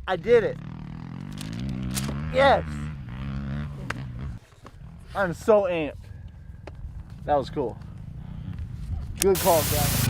I did it. Yes. I'm so amped. That was cool. Good call, guys.